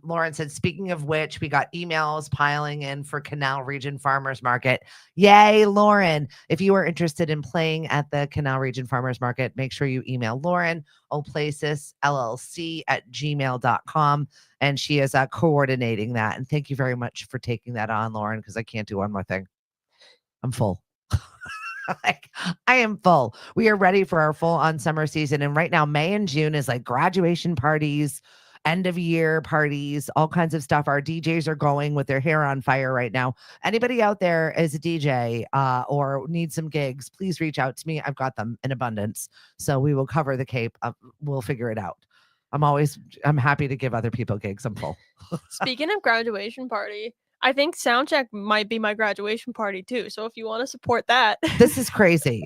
Lauren said, speaking of which, we got emails piling in for Canal Region Farmers Market. Yay, Lauren. If you are interested in playing at the Canal Region Farmers Market, make sure you email Lauren, oplacesllc@gmail.com. And she is coordinating that. And thank you very much for taking that on, Lauren, because I can't do one more thing. I'm full. Like, I am full. We are ready for our full on summer season. And right now, May and June is like graduation parties, end of year parties, all kinds of stuff. Our DJs are going with their hair on fire right now. Anybody out there is a DJ or needs some gigs, please reach out to me. I've got them in abundance. So we will cover the Cape. We'll figure it out. I'm happy to give other people gigs. I'm full. Speaking of graduation party, I think Soundcheck might be my graduation party too. So if you want to support that, This is crazy.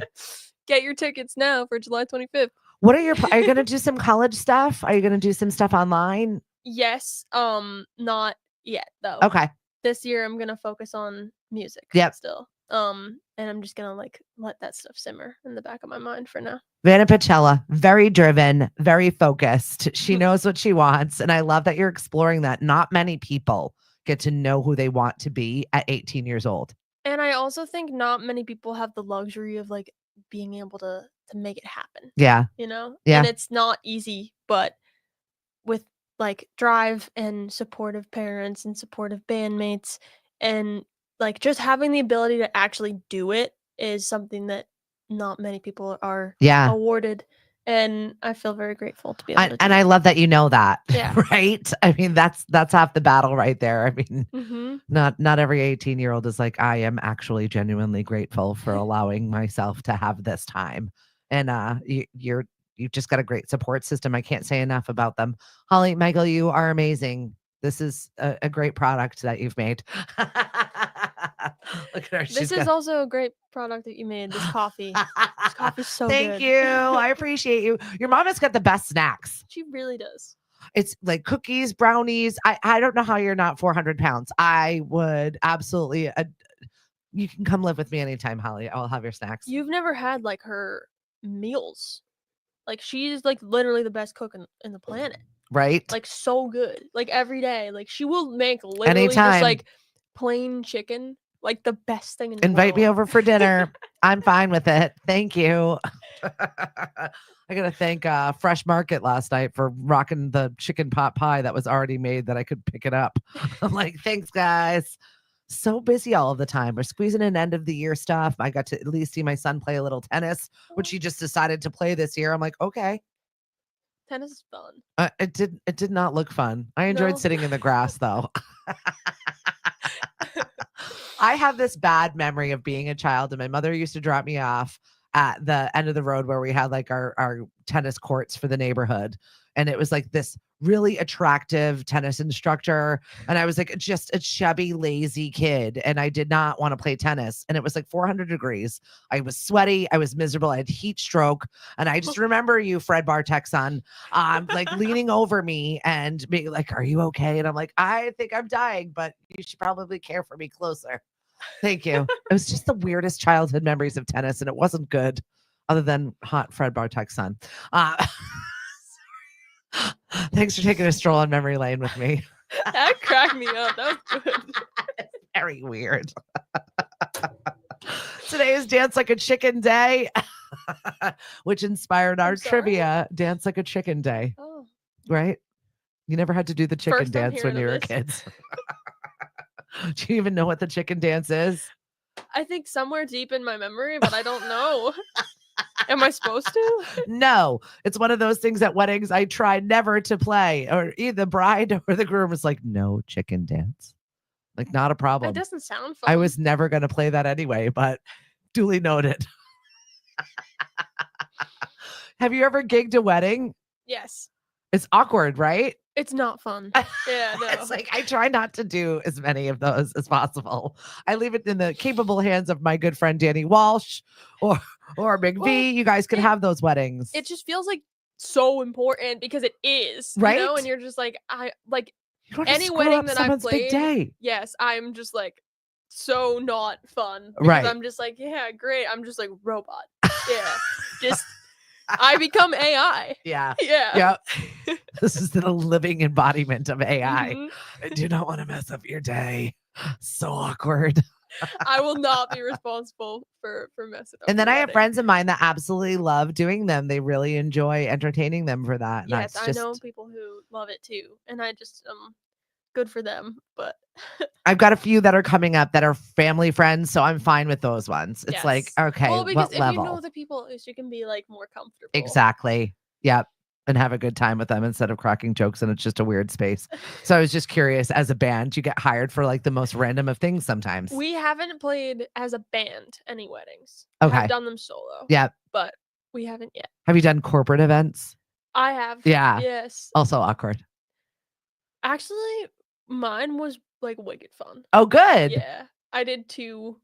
get your tickets now for July 25th. What are you going to do some college stuff? Are you going to do some stuff online? Yes. Not yet though. Okay. This year I'm going to focus on music. Yep. Still. And I'm just going to like let that stuff simmer in the back of my mind for now. Vanna Pacella, very driven, very focused. She knows what she wants. And I love that you're exploring that. Not many people get to know who they want to be at 18 years old. And I also think not many people have the luxury of like being able to make it happen. Yeah. You know? Yeah. And it's not easy, but with like drive and supportive parents and supportive bandmates and like just having the ability to actually do it is something that not many people are awarded. And I feel very grateful to be able to do and I love that you know that. Yeah. Right? I mean, that's half the battle right there. I mean, not every 18-year-old is like, I am actually genuinely grateful for allowing myself to have this time. And you've just got a great support system. I can't say enough about them. Holly, Michael, you are amazing. This is a great product that you've made. Look at her. This is also a great product that you made. This coffee. This coffee's so good. Thank you. I appreciate you. Your mom has got the best snacks. She really does. It's like cookies, brownies. I don't know how you're not 400 pounds. I would absolutely. You can come live with me anytime, Holly. I will have your snacks. You've never had like her meals. Like she's like literally the best cook in the planet. Right? Like so good. Like every day. Like she will make literally just like plain chicken. Like the best thing in the Invite world. me over for dinner. I'm fine with it. Thank you. I got to thank Fresh Market last night for rocking the chicken pot pie that was already made that I could pick it up. I'm like, thanks, guys. So busy all of the time. We're squeezing in end of the year stuff. I got to at least see my son play a little tennis, which he just decided to play this year. I'm like, okay. Tennis is fun. It did not look fun. I enjoyed sitting in the grass though. I have this bad memory of being a child, and my mother used to drop me off at the end of the road where we had like our tennis courts for the neighborhood. And it was like this really attractive tennis instructor. And I was like just a chubby, lazy kid. And I did not want to play tennis. And it was like 400 degrees. I was sweaty. I was miserable. I had heat stroke. And I just remember you, Fred Bartek's son, like leaning over me and being like, are you okay? And I'm like, I think I'm dying, but you should probably care for me closer. Thank you. It was just the weirdest childhood memories of tennis. And it wasn't good other than hot Fred Bartek's son. Thanks for taking a stroll on memory lane with me. That cracked me up. That was good. Very weird. Today is Dance Like a Chicken Day, which inspired our trivia. Dance Like a Chicken Day. Oh. Right? You never had to do the chicken First time dance when you were kids. Do you even know what the chicken dance is? I think somewhere deep in my memory, but I don't know. Am I supposed to? No, it's one of those things at weddings I try never to play, or either the bride or the groom is like, no chicken dance. Like, not a problem. That doesn't sound fun. I was never going to play that anyway, but duly noted. Have you ever gigged a wedding? Yes. It's awkward, right? It's not fun. Yeah, no. It's like I try not to do as many of those as possible. I leave it in the capable hands of my good friend Danny Walsh or McVie. Well, You guys can have those weddings. It just feels like so important because it is, Right? you know, and you're just like, I like You don't want to any screw wedding up that I've someone's big played. day. Yes, I'm just like so not fun because Right. I'm just like, yeah, great. I'm just like robot. Yeah, just I become AI. Yeah. Yeah. This is the living embodiment of AI. Mhm. I do not want to mess up your day. So awkward. I will not be responsible for messing up. And then your I have wedding. friends of mine that absolutely love doing them. They really enjoy entertaining them for that. And Yes, that's I know people who love it too, and I just good for them. But I've got a few that are coming up that are family friends, so I'm fine with those ones. It's like, yes. okay, well, because what if level? you know the people, at least you can be like more comfortable. Exactly. Yep. And have a good time with them instead of cracking jokes and it's just a weird space. So I was just curious, as a band, you get hired for like the most random of things sometimes. We haven't played as a band any weddings. Okay. I've done them solo. Yep. But we haven't yet. Have you done corporate events? I have. Yeah. Yes. Also awkward. Actually, mine was like wicked fun. Oh, good. Yeah. I did two.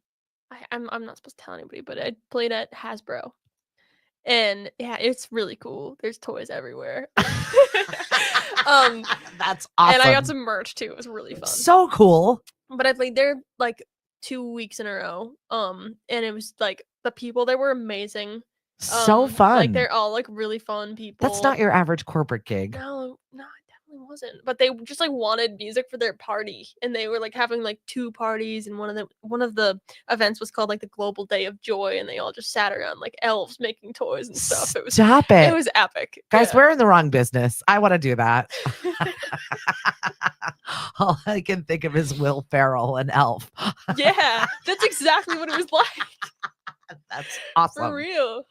I'm not supposed to tell anybody, but I played at Hasbro. And yeah, it's really cool. There's toys everywhere. That's awesome. And I got some merch too. It was really fun. So cool. But I played there like 2 weeks in a row. And it was like the people there were amazing. So fun. Like they're all like really fun people. That's not your average corporate gig. No, it definitely wasn't. But they just like wanted music for their party, and they were like having like 2 parties, and one of the events was called like the Global Day of Joy, and they all just sat around like elves making toys and stuff. It was Stop it. It was epic. Guys, Yeah. we're in the wrong business. I want to do that. All I can think of is Will Ferrell and Elf. Yeah, that's exactly what it was like. That's awesome. For real.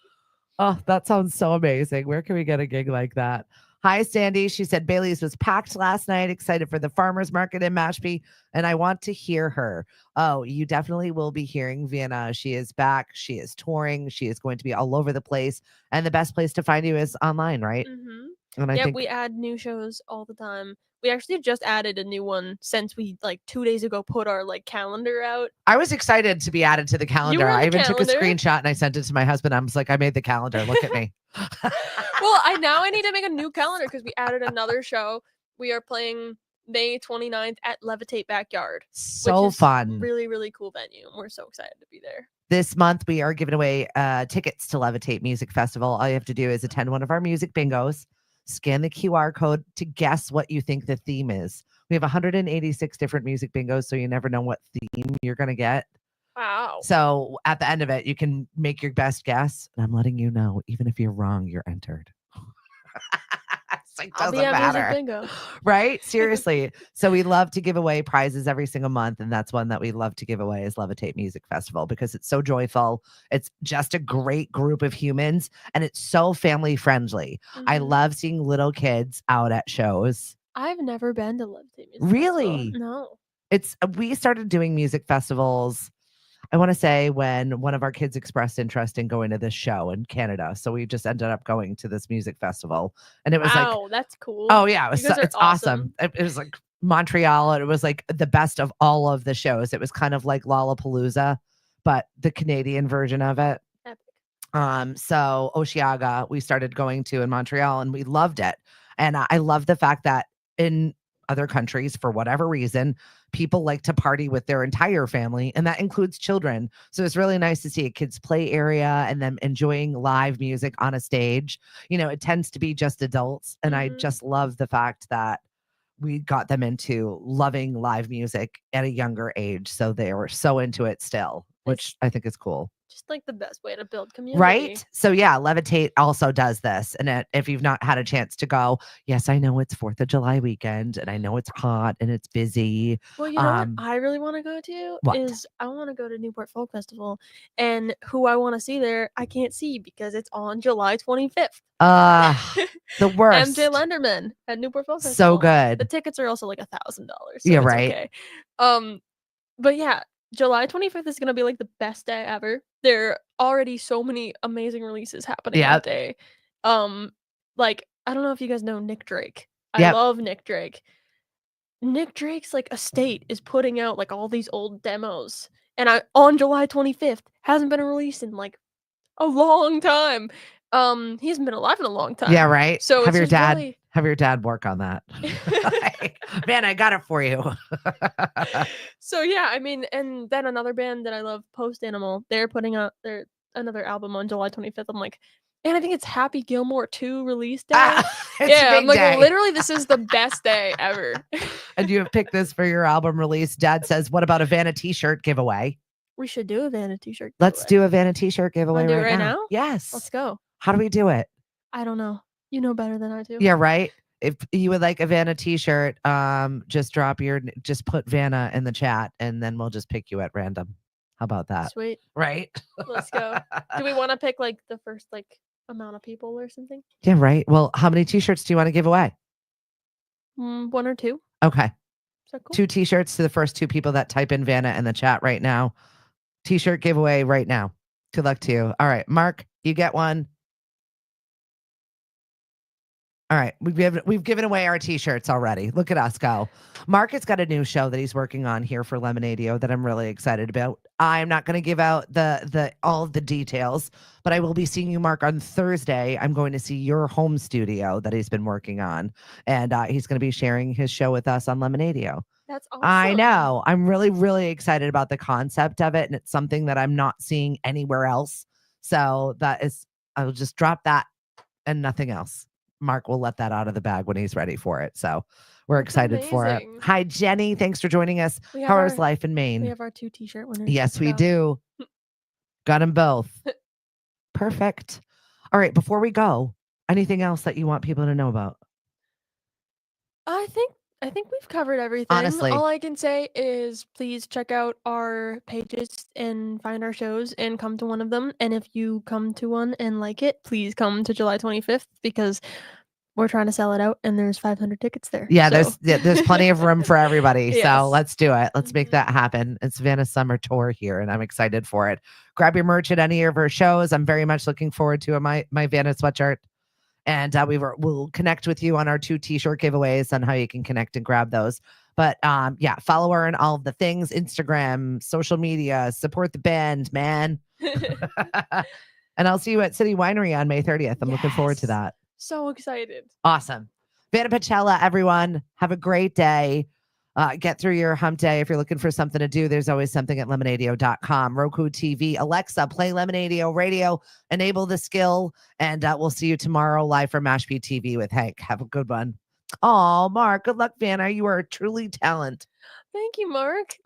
Oh, that sounds so amazing. Where can we get a gig like that? Hi, Sandy. She said Bailey's was packed last night. Excited for the farmers market in Mashpee, and I want to hear her. Oh, you definitely will be hearing Vanna. She is back. She is touring. She is going to be all over the place. And the best place to find you is online, right? Mm-hmm. And I think we add new shows all the time. We actually just added a new one since we like 2 days ago put our like calendar out. I was excited to be added to the calendar. I even took a screenshot and I sent it to my husband. I was like, I made the calendar. Look at me. Well, I need to make a new calendar because we added another show. We are playing May 29th at Levitate Backyard. So which is fun. Really, really cool venue. We're so excited to be there. This month, we are giving away tickets to Levitate Music Festival. All you have to do is attend one of our music bingos, scan the QR code to guess what you think the theme is. We have 186 different music bingos, so you never know what theme you're going to get. Wow. So at the end of it, you can make your best guess. And I'm letting you know, even if you're wrong, you're entered. It's like, doesn't matter. Bingo. Right? Seriously. So we love to give away prizes every single month. And that's one that we love to give away is Levitate Music Festival because it's so joyful. It's just a great group of humans and it's so family friendly. Mm-hmm. I love seeing little kids out at shows. I've never been to Levitate Music Really? Festival. No. We started doing music festivals, I want to say, when one of our kids expressed interest in going to this show in Canada. So we just ended up going to this music festival. And it was wow, that's cool. Oh, yeah. It's awesome. It was like Montreal. And it was like the best of all of the shows. It was kind of like Lollapalooza, but the Canadian version of it. Epic. So Osheaga, we started going to in Montreal and we loved it. And I love the fact that in other countries, for whatever reason, people like to party with their entire family, and that includes children. So it's really nice to see a kids' play area and them enjoying live music on a stage. You know, it tends to be just adults, and I just love the fact that we got them into loving live music at a younger age, so they were so into it still, which I think is cool. Just like the best way to build community. Right? So yeah, Levitate also does this. And if you've not had a chance to go, yes, I know it's 4th of July weekend and I know it's hot and it's busy. Well, you know what I really want to go to is I want to go to Newport Folk Festival, and who I want to see there, I can't see because it's on July 25th. The worst. MJ Lenderman at Newport Folk Festival. So good. The tickets are also like $1,000. So yeah, right. Okay. But yeah, July 25th is going to be like the best day ever. There are already so many amazing releases happening that day. Like, I don't know if you guys know Nick Drake. I Yep. love Nick Drake. Nick Drake's like estate is putting out like all these old demos, and on July 25th hasn't been released in like a long time. He hasn't been alive in a long time. Yeah, right. So have it's your just dad really... have your dad work on that. Like, man, I got it for you. So yeah, I mean, and then another band that I love, Post Animal, they're putting out their another album on July 25th. I'm like, and I think it's Happy Gilmore 2 release day. It's a Yeah, big I'm like, day. literally, this is the best day ever. And you have picked this for your album release. Dad says, what about a Vanna t-shirt giveaway? We should do a Vanna t-shirt Let's giveaway. do a Vanna t-shirt giveaway Do it right right now. now? Yes. Let's go. How do we do it? I don't know. You know better than I do. Yeah, right. If you would like a Vanna t-shirt, just put Vanna in the chat and then we'll just pick you at random. How about that? Sweet. Right? Let's go. Do we want to pick like the first like amount of people or something? Yeah, right. Well, how many t-shirts do you want to give away? 1 or 2. Okay. Is that cool? 2 t-shirts to the first 2 people that type in Vanna in the chat right now. T-shirt giveaway right now. Good luck to you. All right, Mark, you get one. All right, we've given away our t-shirts already. Look at us go. Mark has got a new show that he's working on here for Lemonadio that I'm really excited about. I'm not going to give out the all of the details, but I will be seeing you, Mark, on Thursday. I'm going to see your home studio that he's been working on, and he's going to be sharing his show with us on Lemonadio. That's awesome. I know. I'm really, really excited about the concept of it, and it's something that I'm not seeing anywhere else. So I'll just drop that and nothing else. Mark will let that out of the bag when he's ready for it. So we're excited for it. Hi, Jenny. Thanks for joining us. How is life in Maine? We have our 2 t-shirt winners. Yes, we do. Got them both. Perfect. All right. Before we go, anything else that you want people to know about? I think we've covered everything. Honestly. All I can say is please check out our pages and find our shows and come to one of them. And if you come to one and like it, please come to July 25th because we're trying to sell it out and there's 500 tickets there. Yeah, so. there's plenty of room for everybody. Yes. So let's do it. Let's make that happen. It's Vanna's summer tour here and I'm excited for it. Grab your merch at any of her shows. I'm very much looking forward to my Vanna sweatshirt. And we'll connect with you on our 2 t-shirt giveaways on how you can connect and grab those. But yeah, follow her on all of the things, Instagram, social media, support the band, man. And I'll see you at City Winery on May 30th. I'm looking forward to that. So excited. Awesome. Vanna Pacella, everyone. Have a great day. Get through your hump day. If you're looking for something to do, there's always something at lemonadio.com. Roku TV, Alexa, play Lemonadio Radio, enable the skill, and we'll see you tomorrow live from Mashpee TV with Hank. Have a good one. Oh, Mark, good luck, Vanna. You are a truly talent. Thank you, Mark.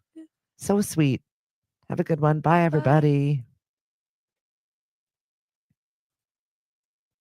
So sweet. Have a good one. Bye, everybody.